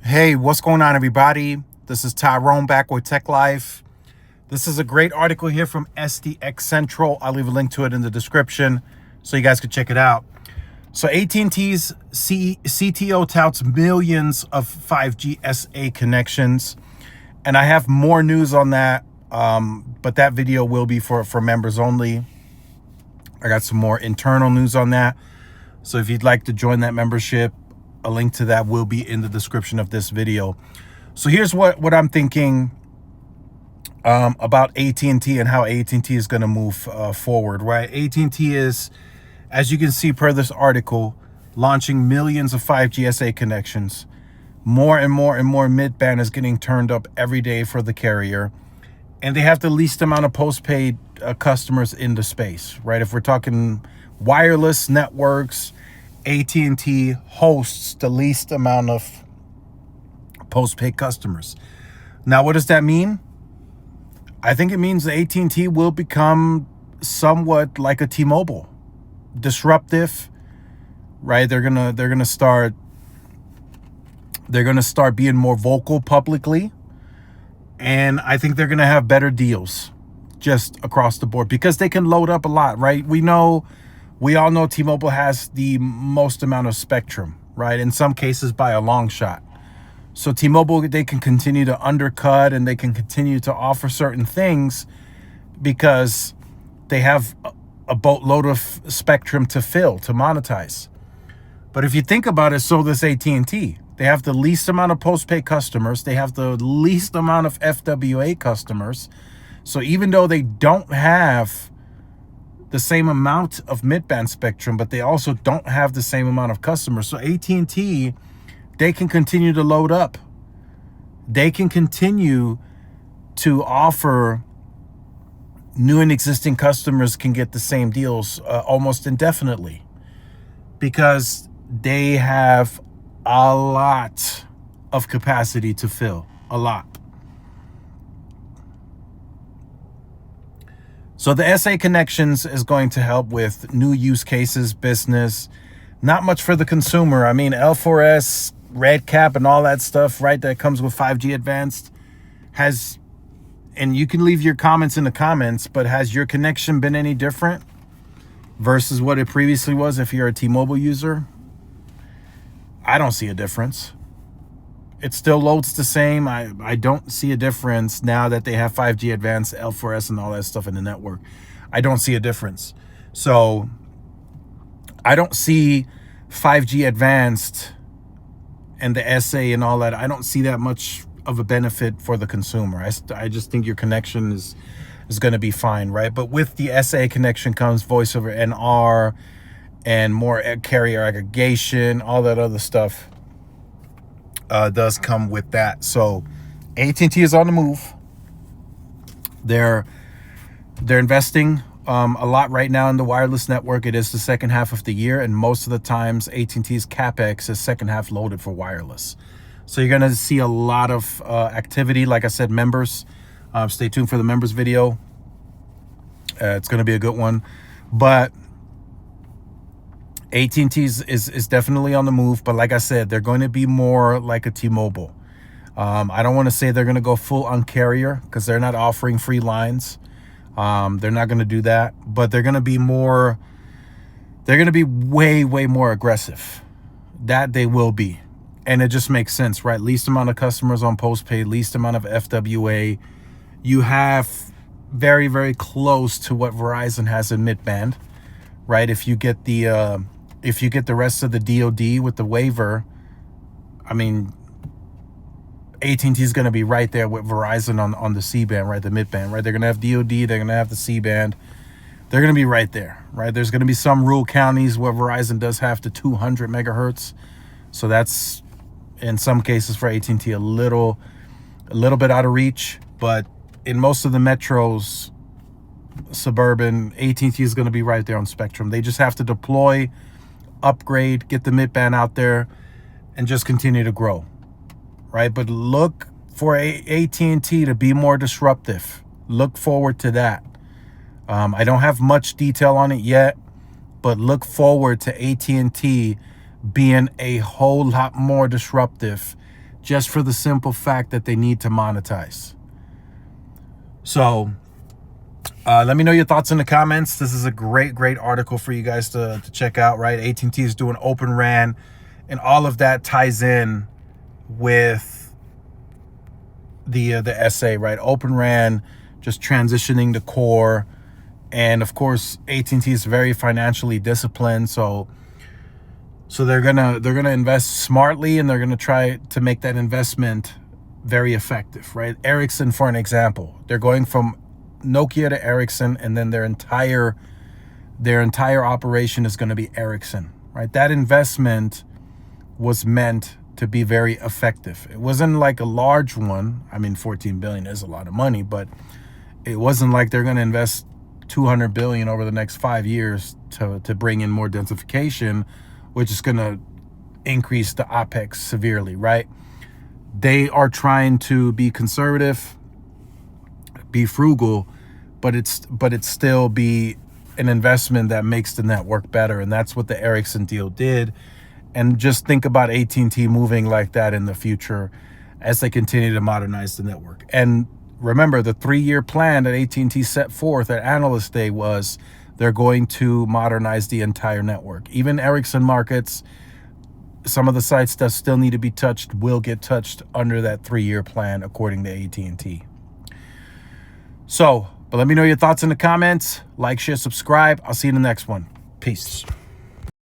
Hey, what's going on, everybody? This is Tyrone back with Tech Life. This is a great article here from SDX Central. I'll leave a link to it in the description so you guys can check it out. So AT&T's CTO touts millions of 5G SA connections, and I have more news on that, but that video will be for members only. I got some more internal news on that, so if you'd like to join that membership, a link to that will be in the description of this video. So here's what I'm thinking about AT&T and how AT&T is going to move forward, right? AT&T is, as you can see per this article, launching millions of 5G SA connections. More and more mid-band is getting turned up every day for the carrier. And they have the least amount of postpaid customers in the space, right? If we're talking wireless networks, AT&T hosts the least amount of postpaid customers. Now, what does that mean? I think it means that AT&T will become somewhat like a T-Mobile, disruptive, right? They're gonna start being more vocal publicly, and I think they're gonna have better deals just across the board because they can load up a lot, right? We all know T-Mobile has the most amount of spectrum, right? In some cases by a long shot. So T-Mobile, they can continue to undercut and they can continue to offer certain things because they have a boatload of spectrum to fill, to monetize. But if you think about it, so does AT&T. They have the least amount of postpaid customers. They have the least amount of FWA customers. So even though they don't have the same amount of mid-band spectrum, but they also don't have the same amount of customers. So AT&T, they can continue to load up. They can continue to offer new and existing customers can get the same deals almost indefinitely because they have a lot of capacity to fill, a lot. So the SA connections is going to help with new use cases, business, not much for the consumer. I mean, L4S, Red Cap, and all that stuff, right, that comes with 5G Advanced has, and you can leave your comments in the comments, but has your connection been any different versus what it previously was if you're a T-Mobile user? I don't see a difference. It still loads the same. I don't see a difference now that they have 5G Advanced, L4S, and all that stuff in the network. I don't see a difference. So I don't see 5G Advanced and the SA and all that. I don't see that much of a benefit for the consumer. I just think your connection is going to be fine, right? But with the SA connection comes voice over NR and more carrier aggregation, all that other stuff. Does come with that. So AT&T is on the move. They're investing a lot right now in the wireless network. It is the second half of the year, and most of the times AT&T's CapEx is second half loaded for wireless. So you're going to see a lot of activity. Like I said, members, stay tuned for the members video. It's going to be a good one. But AT&T is definitely on the move, but like I said, they're going to be more like a T-Mobile. I don't want to say they're going to go full on carrier because they're not offering free lines. They're not going to do that, but they're going to be more. They're going to be way more aggressive. That they will be, and it just makes sense, right? Least amount of customers on postpaid, least amount of FWA. You have very close to what Verizon has in mid-band, right? If you get the rest of the DoD with the waiver, I mean, AT&T is going to be right there with Verizon on the C-band, right? The mid-band, right? They're going to have DoD, they're going to have the C-band. They're going to be right there, right? There's going to be some rural counties where Verizon does have the 200 megahertz. So that's, in some cases for AT&T, a little bit out of reach. But in most of the metros, suburban, AT&T is going to be right there on spectrum. They just have to deploy, upgrade, get the mid-band out there, and just continue to grow, right? But look for AT&T to be more disruptive. Look forward to that. I don't have much detail on it yet, but look forward to AT&T being a whole lot more disruptive just for the simple fact that they need to monetize. So let me know your thoughts in the comments. This is a great article for you guys to check out, right? AT&T is doing OpenRAN, and all of that ties in with the essay, right? OpenRAN, just transitioning the core. And of course, AT&T is very financially disciplined, so they're gonna invest smartly, and they're gonna try to make that investment very effective, right? Ericsson, for an example, they're going from Nokia to Ericsson, and then their entire operation is going to be Ericsson, right? That investment was meant to be very effective. It wasn't like a large one. I mean, 14 billion is a lot of money, but it wasn't like they're going to invest 200 billion over the next 5 years to bring in more densification, which is going to increase the OpEx severely, right? They are trying to be conservative, be frugal, but it's still be an investment that makes the network better. And that's what the Ericsson deal did. And just think about AT&T moving like that in the future as they continue to modernize the network. And remember, the 3-year plan that AT&T set forth at Analyst Day was they're going to modernize the entire network. Even Ericsson markets, some of the sites that still need to be touched will get touched under that 3-year plan, according to AT&T. So, but let me know your thoughts in the comments. Like, share, subscribe. I'll see you in the next one. Peace.